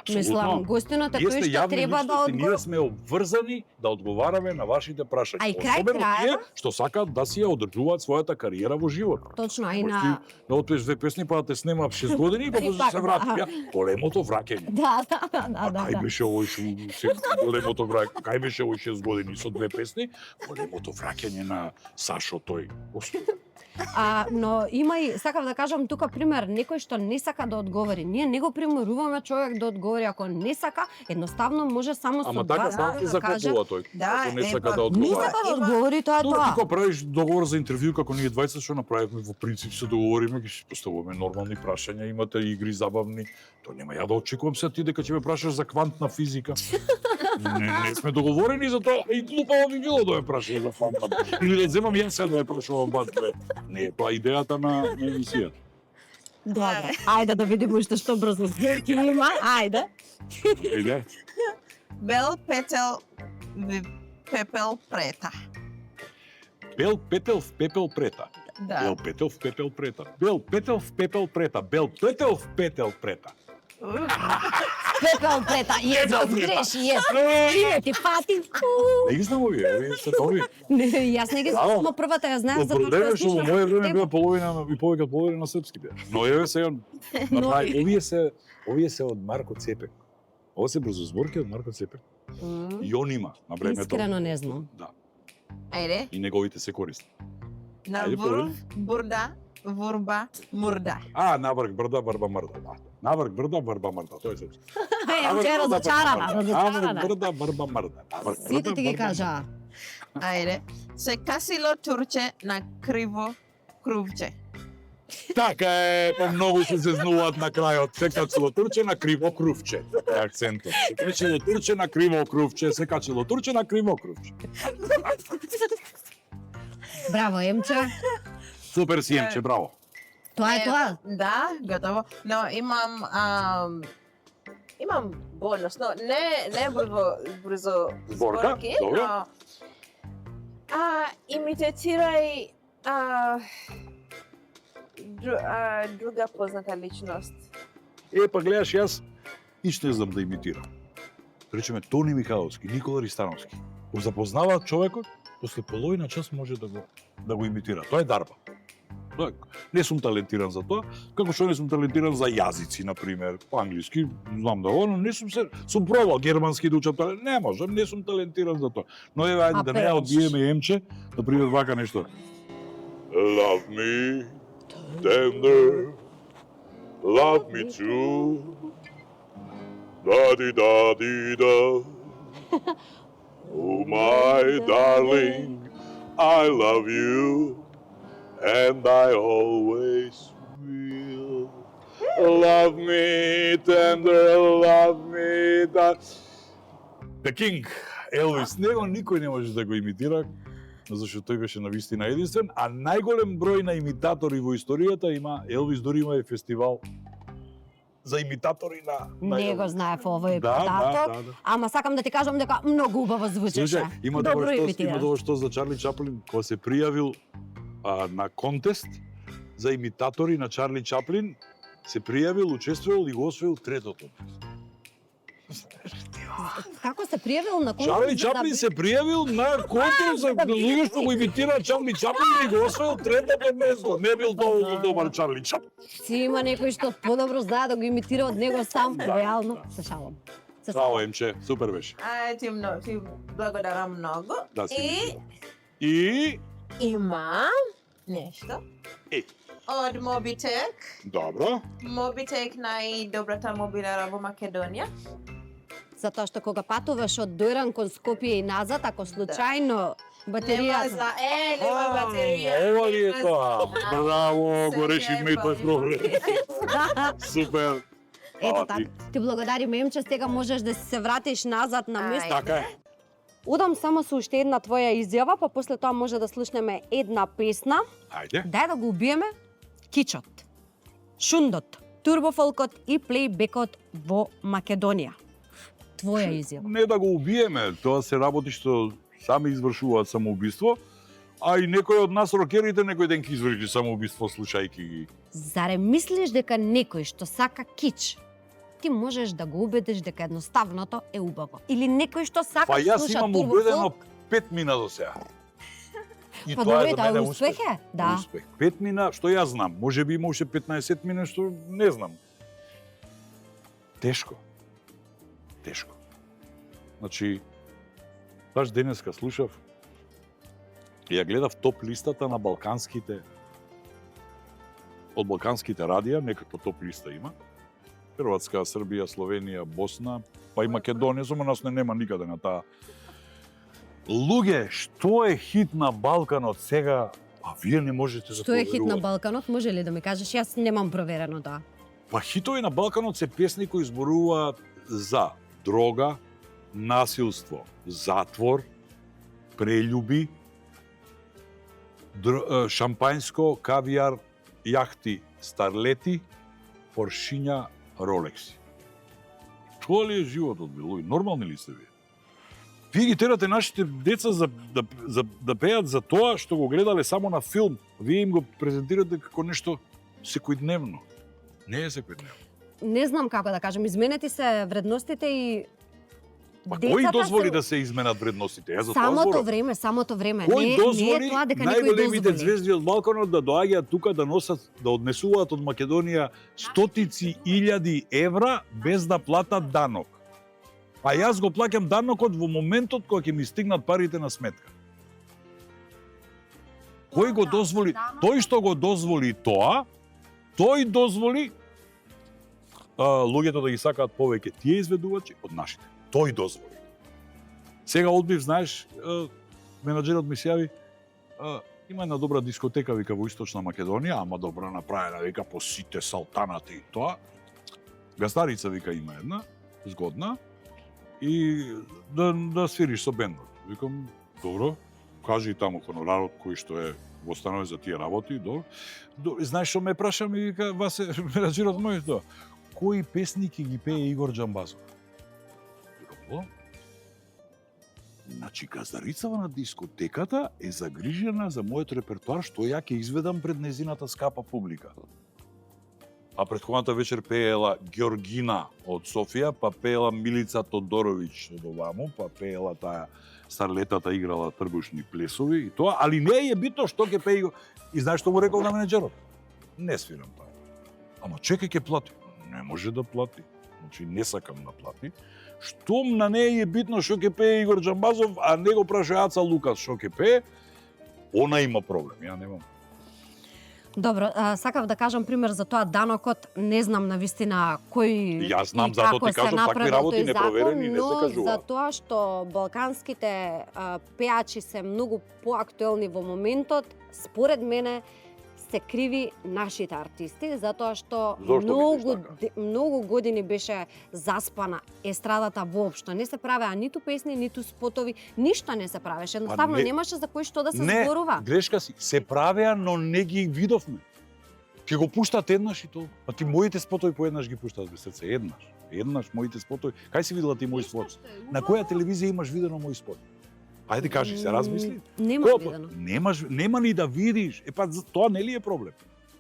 Мислам, гостината тој што треба да Ние одговори. сме обврзани да одговараме на вашите прашања. А и крај Особено крајава- тие што сакаат да си ја одржуваат својата кариера во животот. Точно, а и Можеш на... ти да отпееш 2 песни, па да те снимаат 6 години и па да Пак, се врати. да. Ја, големото враќање. Да. Кај беше овој големото враќање? Кај беше овој 6 години со 2 песни? Големото враќање на Сашо тој. Но има и, сакав да кажам тука пример, некој што не сака да одговори. Ние не го приморуваме човек да одговори, ако не сака, едноставно може само со Ама два така збора се да каже. закопува тој. Да, Ако не е, сака па, да Не одговара. сака да Има- одговори, тоа е Добро, тоа. ти кога правиш договор за интервју, како ние двајца што направивме, во принцип се договориме, ги си поставуваме нормални прашања, имате игри забавни. Тоа нема ја да очекувам се ти дека ќе ме прашаш за квантна физика. Не сме договорени за тоа, и глупаво би било да ме прашаш за квантна. Или да земам јас сега да ме прашувам бас две. Не е тоа идејата на емисијата. Добро, ајде да видиме уште што брзо зборки има. Ајде. Иде. Бел петел пепел прета. Бел петел в пепел прета. Бел Да. петел в пепел прета. Бел петел в пепел прета. Бел петел в петел прета. Пепел прета, јес, греши, јес. Име ти пати. Не ги знам овие се нови. Не, јас не ги Браво. знам, првата ја знаев за Во време тоа што во мое време била половина и повеќе од половина на српски беа. Но еве сега направи овие се од Марко Цепек. Ова се брзо зборки од Марко Цепек. И он има на времето. Искрено не знам. Да. Ајде. И неговите се користи. На Ајде, врв, бурда, вурба, мурда. Наврк брда барба мрда. Да. Наврк брда барба мрда. Тоа е се. Ја ќе разочарана, Наврк разочарана. брда барба мрда. Наврк Сите брда, ти ги барба кажа. Ајде. Се касило турче на криво крувче. Така е, па многу се зезнуваат на крајот. Се качило турче на криво крувче. Е акцентот. Се качило турче на криво крувче, се качило турче на криво крувче. Браво, Емче. Супер си Емче, браво. Тоа е тоа. Да, готово. Но имам бонус, но не брзо Зборка, зборки, добро. но имитирај друга позната личност. Па гледаш, јас иш не знам да имитирам. Речеме Тони Михайловски, Никола Ристановски. Го запознаваат човекот, после половина час може да го имитира. Тоа е дарба. Не сум талентиран за тоа, како што не сум талентиран за јазици, на пример, англиски, знам да го, но не сум пробал германски да учам, не можам, не сум талентиран за тоа. Но еве ајде да не ја одбиеме Емче, да пример вака нешто. Love me tender, love me true. Da di da di da. Oh my darling, I love you. And I always will. Love me tender, love me that. The King, Елвис, него никој не може да го имитира, зашто тој беше навистина единствен, а најголем број на имитатори во историјата има, Елвис дури има и фестивал за имитатори на Не го знаев овој Да, податок, да. ама сакам да ти кажам дека многу убаво звучеше. Слушај, има Добро тоа имитираш. што за Чарли Чаплин, кога се пријавил на контест за имитатори на Чарли Чаплин, се пријавил, учествувал и го освоил третото. Како се пријавил на конкурс? Чарли за да Чаплин би- се пријавил на конкурс за луѓе што го имитираат Чарли Чаплин и го освоил третото место. Не бил доволно добар Чарли Чаплин. Си има некој што подобро знае да го имитира од него сам, реално, се шалам. Браво, Емче, супер беше. Ти благодарам многу. Да, си. И И имам нешто. Е. Од Mobitech. добро. Mobitech најдобрата мобилара во Македонија. Затоа што кога патуваш од Дојран кон Скопје и назад, ако случајно батеријата... Нема батерија. Ова ли е тоа? Браво, Се го решивме и тој јебам. проблем. Супер. Ето Фала така. ти. Ти благодарим, Емче, сега можеш да се вратиш назад на место. Така е. Удам само со уште една твоја изјава, па после тоа може да слушнеме една песна. Ајде. Дај да го убиеме кичот, шундот, турбофолкот и плейбекот во Македонија. Твоја изјава. Не да го убиеме, тоа се работи што сами извршуваат самоубиство, а и некој од нас рокерите некој ден ќе изврши самоубиство слушајки ги. Зарем мислиш дека некој што сака кич, ти можеш да го убедиш дека едноставното е убаво? Или некој што сака Па јас слуша имам турбофолк? убедено 5 мина до сега. И Па тоа добре, е за тоа е мене успех е, да. Успех. 5 мина, што јас знам, може би има уште 15 мина што не знам. Тешко. Тешко. Значи, баш денеска слушав, ја гледав топ листата на балканските, од балканските радија, некаква топ листа има. Хрватска, Србија, Словенија, Босна, па и Македонија, само нас не нема никаде на таа. Луѓе, што е хит на Балканот сега? А вие не можете да Што е хит на проверувате. Балканот, може ли да ми кажеш? Јас немам проверено тоа. Па хитови на Балканот се песни кои зборуваат за дрога, насилство, затвор, прељуби, шампањско, кавијар, јахти, старлети, поршиња, ролекси. Тоа ли е животот, бе, луѓе? Нормални ли сте вие? Вие ги терате нашите деца да пеат за тоа што го гледале само на филм. Вие им го презентирате како нешто секојдневно. Не е секојдневно. Не знам како да кажам, изменети се вредностите и Па кој децата дозволи се- да се изменат вредностите? Ја за тоа Самото зборам. време, самото време. Кој не дозволи е тоа дека некој најголемите дозволи. звезди од Балканот да доаѓаат тука да носат, да однесуваат од Македонија стотици илјади евра без да платат данок? А јас го плаќам данокот во моментот кога ќе ми стигнат парите на сметка. Кој го дозволи? Тој што го дозволи тоа, тој дозволи луѓето да ги сакаат повеќе тие изведувачи од нашите. Тој дозволи. Сега одбив, знаеш, менаџерот ми се јави, има една добра дискотека, вика, во Источна Македонија, ама добро направена, вика, по сите салтанати и тоа. Гастарица, вика, има една, згодна, и да свириш со бендот. Викам, добро, кажи таму хонорарот кој што е во станови за тие работи, добро. Знаеш што ме праша, ми вика, Васе, менаџерот мој тоа, кои песни ќе ги пее Игор Џамбазов? Викам, значи, газдарицава на дискотеката е загрижена за мојот репертоар што ја ќе изведам пред незината скапа публика. А претходната вечер пеела Георгина од Софија, па пеела Милица Тодоровиќ од оваму, па пеела таа старлетата играла трбушни плесови и тоа, али не е битно што ќе пее. И знаеш што му рекол на менеджерот? Не свирам тоа. Ама чекај ќе плати. Не може да плати. Значи не сакам да плати. Штом на неј е битно што ќе пее Игор Џамбазов, а не го праша Аца Лукас што ќе пее, она има проблем. Ја немам. Добро, сакав да кажам пример за тоа данокот, не знам на вистина кој Јас знам, и затоа како ти се кажам, такви направил работи тој непроверени закон, не се но кажуваат. за тоа што балканските пеачи се многу поактуелни во моментот, според мене се криви нашите артисти, затоа што Зошто мислиш така? многу години беше заспана естрадата воопшто. Не се правеа ниту песни, ниту спотови, ништо не се правеше. Едноставно не- немаше за кој што да се Не, зборува. грешка си. Се правеа, но не ги видовме. Ќе го пуштат еднаш и тоа. А ти моите спотови поеднаш ги пуштаат без срце. Еднаш. Еднаш моите спотови. Кај си видела ти мој спот? На која телевизија имаш видено мој спот? Ајде кажи, се размисли. Нема Кој видено. нема ни да видиш. Е па тоа не ли е проблем?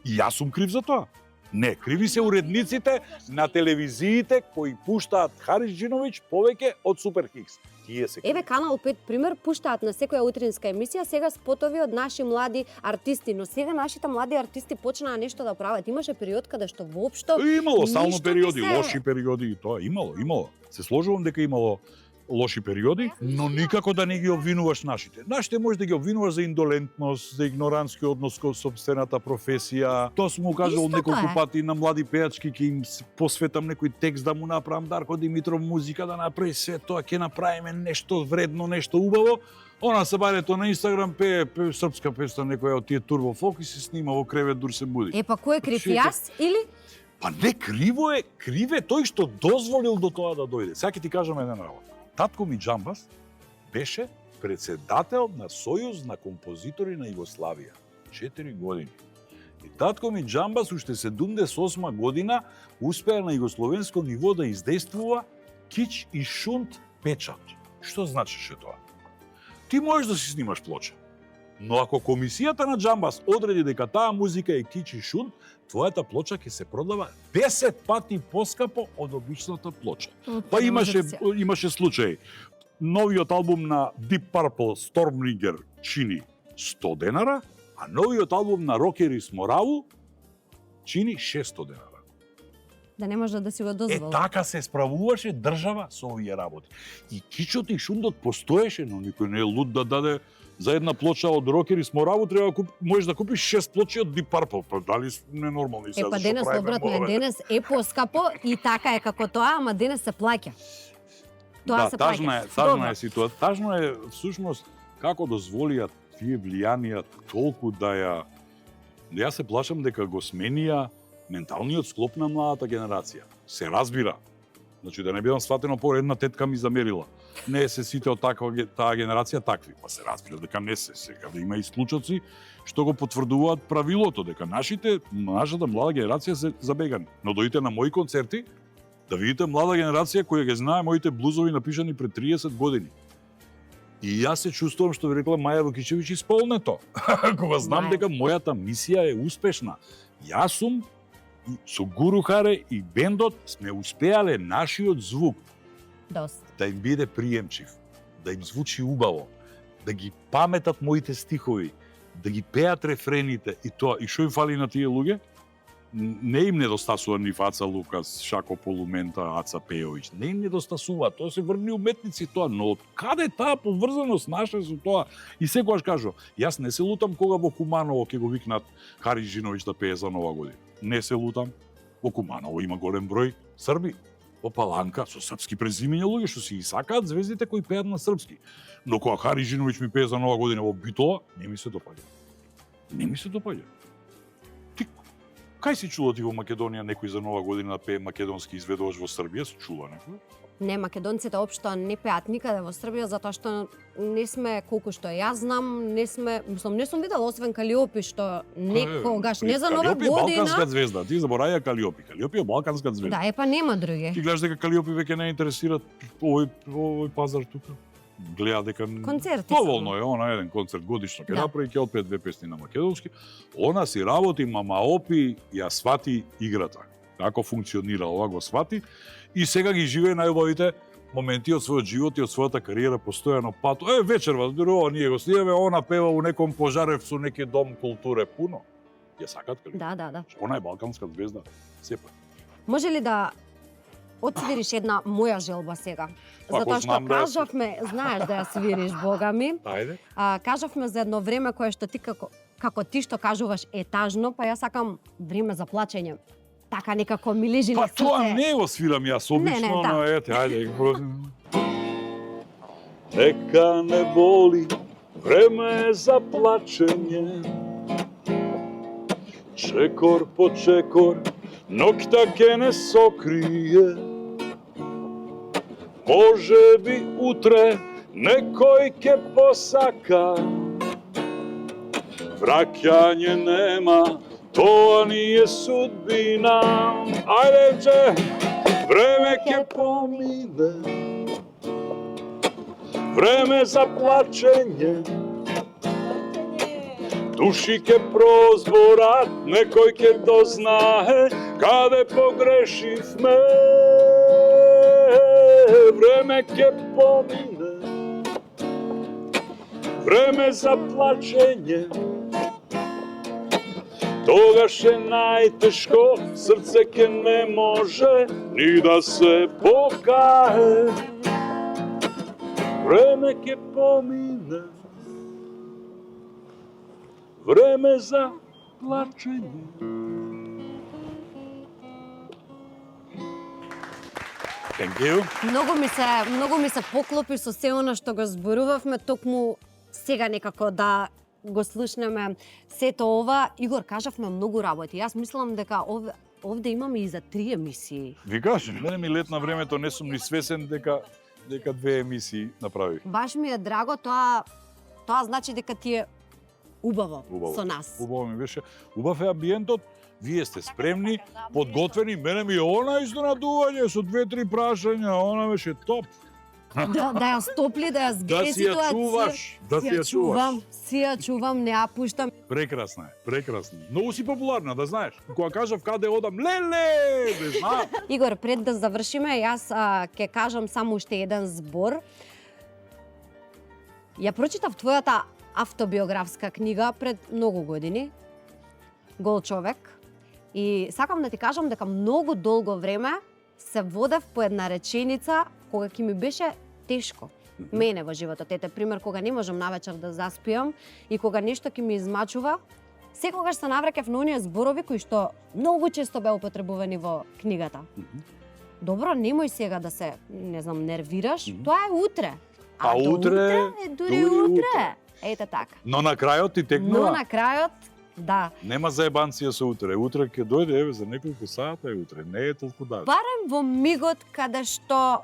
И јас сум крив за тоа. Не, криви се уредниците на телевизиите кои пуштаат Хариџиновиќ повеќе од Супер Хикс. тие се Еве Канал 5 пример пуштаат на секоја утринска емисија сега спотови од наши млади артисти, но сега нашите млади артисти почнаа нешто да прават. Имаше период каде што воопшто Имало стално ништо периоди, не се- лоши периоди и тоа имало. Се сложувам дека имало лоши периоди, но никако да не ги обвинуваш нашите. Нашите може да ги обвинуваш за индолентност, за игнорантски однос кон сопствената професија. Тоа сум го кажал Истото неколку е. пати на млади пејачки, ќе им посветам некој текст да му направам Дарко Димитров музика, да направи се тоа, ќе направиме нешто вредно, нешто убаво. Она се барето на Инстаграм пее српска песна некоја од тие Турбо Фолк и се снима во кревет дур се буди. Па кој е крив Чујте. јас или? Па не криво е, крив е тој што дозволил до тоа да дојде. Сега ќе ти кажам една работа. Татко ми Џамбас беше председател на Сојуз на композитори на Југославија. 4 години. И татко ми Џамбас уште 78 година успеа на југословенско ниво да издействува кич и шунт печат. Што значеше тоа? Ти можеш да си снимаш плоча. Но ако комисијата на Џамбас одреди дека таа музика е кич и шунт, твојата плоча ќе се продава 10 пати поскапо од обичната плоча. Па имаше случај. Новиот албум на Deep Purple Stormbringer чини 100 денара, а новиот албум на Рокерис Мораву чини 600 денара. Да не може да си го дозволи. Така се справуваше држава со овие работи. И кичот и шундот постоеше, но никој не е луд да даде за една плоча од Рокерис Мораву, треба да можеш да купиш 6 плочи од Deep Purple. Па дали не нормални сега? Па зашто денес правиме обратно е, мове? денес е поскапо и така е како тоа, ама денес се плаќа. Тоа се плаќа. Тажна е ситуација. Тажно е всушност како дозволија тие влијанија толку да ја јас се плашам дека го сменија менталниот склоп на младата генерација. Се разбира. Значи да не бидам сватено по една тетка ми замерила. Не се сите од таа генерација такви. Па се разбира дека не се. Сега да има и случаи што го потврдуваат правилото дека нашата млада генерација се забегани. Но дојдете на мои концерти да видите млада генерација која ги знае моите блузови напишани пред 30 години. И јас се чувствувам што ви рекла Маја Вукичевиќ исполнето. Кога знам дека мојата мисија е успешна. Јас сум со Гуру Харе и бендот сме успеале нашиот звук Доста. да им биде приемчив, да им звучи убаво, да ги паметат моите стихови, да ги пеат рефрените и тоа. И што им фали на тие луѓе? Не им недостасува ни Фаца Лукас, Шако Полумента, Аца Пејовиќ. Не им недостасува, тоа се врвни уметници тоа, но каде таа поврзаност наша со тоа? И секогаш кажу, јас не се лутам кога во Куманово ќе го викнат Хари Жиновиќ да пее за Нова година. Не се лутам. Во Куманово има голем број срби. Во Паланка со српски презимења луѓе што си и сакаат звездите кои пеат на српски. Но кога Хари Жиновиќ ми пее за Нова година во Битола, не ми се допаѓа. Не ми се допаѓа. Ти кај си чула ти во Македонија некој за Нова година да пее македонски изведуваш во Србија? Се чула некој? Не, македонците општо не пеат никаде во Србија затоа што не сме колку што јас знам, не сум видела освен Калиопи што некогаш не за Нова Калиопи е балканска година. звезда, ти забораја Калиопи. Калиопи е балканска звезда. Да, па нема други. Ти гледаш дека Калиопи веќе не интересира овој пазар тука. Гледа дека Концерти доволно е она еден концерт годишно ќе Да. направи, ќе отпее 2 песни на македонски. Она си работи, мама опи, ја свати играта. Како функционира ова го свати и сега ги живее најубавите моменти од својот живот и од својата кариера постојано пато. Вечерва, ова ние го снимаме, она пева у неком Пожарев со неки дом културе пуно. Ја сакат Калиопи. Да. Она е балканска звезда, сепак. Може ли да отсвириш една моја желба сега? Ако Затоа што знам да ја кажавме, знаеш да ја свириш, Бога ми. Ајде. Кажавме за едно време кое што ти како ти што кажуваш етажно, па јас сакам време за плачење. Така некако ми лежи Па на срце. тоа не го свирам јас обично, да. но ете, ајде. Нека не боли, време е за плачење. Чекор по чекор, ноќта ке не сокрие. Може би утре некој ке посака. Враќање нема, тоа ни е судбина. Ајде, че, време ке помине. Време за плачење. Души ке прозборат, некој ке дознае каде погрешивме. Време ке помине. време за плачење. Тогаш е најтешко, срце ке не може ни да се покае. Време ке помине, време за плачење. Thank you. Многу ми се поклопи со се она што го зборувавме, токму сега некако да го слушнеме сето ова. Игор, кажавме многу работи. Јас мислам дека овде имаме и за 3 емисии. Викаш, мене ми летна времето, не сум ни свесен дека 2 емисии направих. Баш ми е драго, тоа значи дека ти е убаво со нас. Убаво ми беше. Убав е амбиентот. Вие сте спремни, подготвени, мене ми она изненадување со 2-3 прашања, она беше топ. Да ја стопли, да ја сгреси Да си ја чуваш, да си ја чуваш. Си ја чувам, не ја пуштам. Прекрасна е, прекрасна. Многу си популарна, да знаеш. Кога кажав каде одам, леле, не знам. Игор, пред да завршиме, јас ќе кажам само уште еден збор. Ја прочитав твојата автобиографска книга пред многу години, Гол човек, и сакам да ти кажам дека многу долго време се водев по една реченица кога ќе ми беше тешко. Мене во животот, ете пример, кога не можам навечер да заспиам и кога нешто ќе ми измачува, секогаш се навраќав на оние зборови кои што многу често беа употребувани во книгата. Добро, немој сега да се, не знам, нервираш, тоа е утре. А до утре е дури утре. Ете така. Но на крајот ти текнува. Но на крајот, да. Нема заебанција со утре. Утре ќе дојде, еве, за неколку сата е утре. Не е толку далеч. Барем во мигот каде што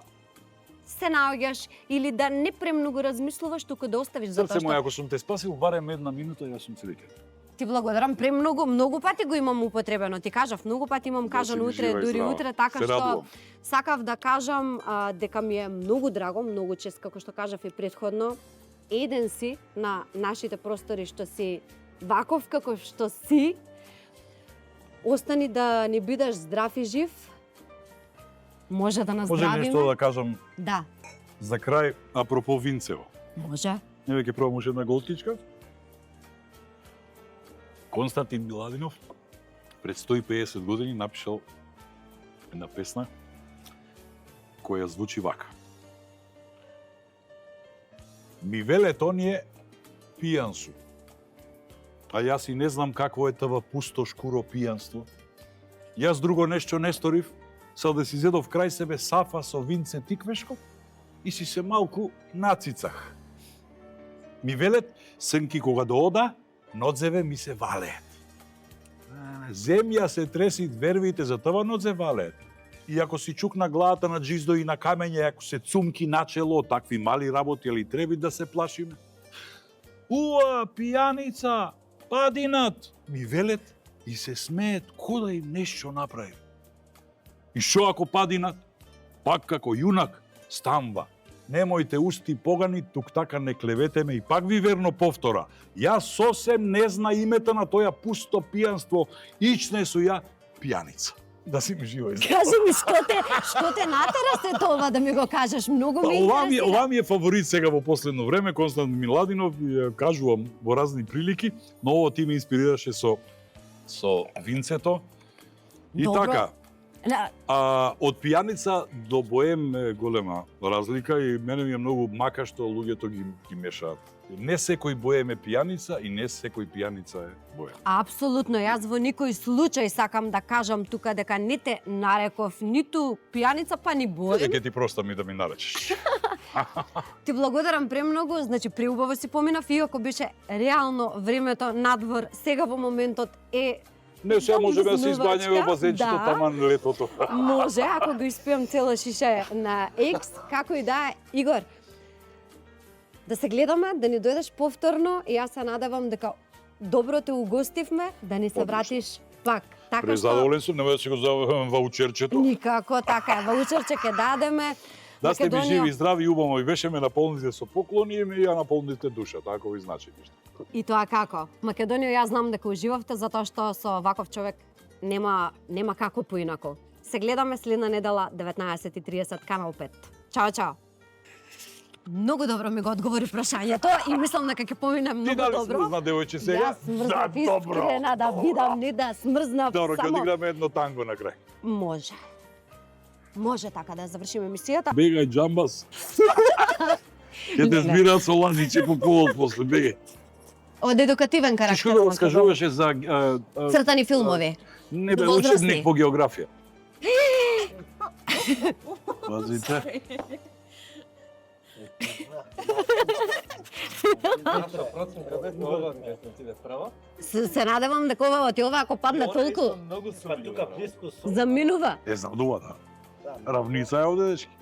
се наоѓаш или да не премногу размислуваш, туку да оставиш затоа Срце што... мој, ако сум те спасил барем 1 минута, јас сум среќен. Ти благодарам премногу, многу пати го имам употребено. Ти кажав, многу пати имам кажано си утре, жива и дури здрава. утре, така Се што радувам. сакав да кажам дека ми е многу драго, многу чест, како што кажав и претходно, еден си на нашите простори што си ваков како што си. Остани да ни бидеш здрав и жив. Може да нас Може здравиме. нешто да кажам Да, за крај, апропо Винцево. може. Еве ќе пробам уште една голтичка. Константин Миладинов пред 150 години напишал една песна која звучи вака. Ми велет оние пијан су, а јас и не знам какво е това пусто шкуро пијанство. Јас друго нешто не сторив, сел да си зедов крај себе сафа со винце тиквешко и си се малку нацицах. Ми велет, сенки кога доода, нодзеве ми се валеет. Земја се треси вервите, за това нодзе валеет. И ако си чукна главата на джиздо и на камење, ако се цумки начело, такви мали работи, али треби да се плашиме? Уа, пијаница, падинат, ми велет и се смеет ко да им нешто направи. И шо ако падинат? Пак како јунак стамва. Немојте усти погани, тук така не клеветеме и пак ви верно повтора. Јас сосем не зна името на тоја пусто пијанство, ичне су ја пијаница. Да си ми живо изгледа. Кажи ми, што те натера се тоа да ми го кажеш? Многу ми интересира. Ова ми е фаворит сега во последно време, Константин Миладинов, ја кажувам во разни прилики, но ово ти ме инспирираше со винцето. И Добро. така, Да, од пијаница до боем е голема разлика и мене ми е многу мака што луѓето ги мешаат. Не секој боем е пијаница и не секој пијаница е боем. апсолутно. Јас во никој случај сакам да кажам тука дека не те нареков ниту пијаница, па ни боем. Ќе ти простам и да ми наречеш. Ти благодарам премногу, значи преубаво си поминав, иако беше реално времето надвор, сега во моментот е Не, сега Многу може да се избањаме зазнувачка, во базенчето да. таман летото. може, ако го испијам цела шиша на X, како и да е. Игор, да се гледаме, да ни дојдеш повторно и јас се надевам дека добро те угостивме, да ни се Одлично. вратиш пак. Така Презадоволен сум, немој да се го завам ваучерчето. Никако, така е. Ваучерче ќе дадеме. Да сте ми Македонија- живи и здрави и убаво и беше ме наполните со поклони и ме ја наполните душа, така ви значи нешто. И тоа како? Македонија, јас знам дека уживавте затоа што со ваков човек нема како поинако. Се гледаме следна недела 19:30 канал 5. Чао, чао. Многу добро ми го одговори прашањето и мислам дека ќе помине Ти многу дали добро. смрзна девојче сега? Јас смрзнав искрена да видам, не да смрзнав Добро, ќе само. одиграме едно танго на крај. Може. Може така да завршиме емисијата. Бегај, Джамбас. Ќе те Не. збира со лазиче по полот после, бегај. Од едукативен Ти карактер. што да скажуваше за... Цртани филмови. Не бе, Возрастни. учебник по географија. Пазите. Се надевам дека ова ти ова ако падне толку Тука близко со заминува. Е, знам дува, да. Равница е овде, дечки.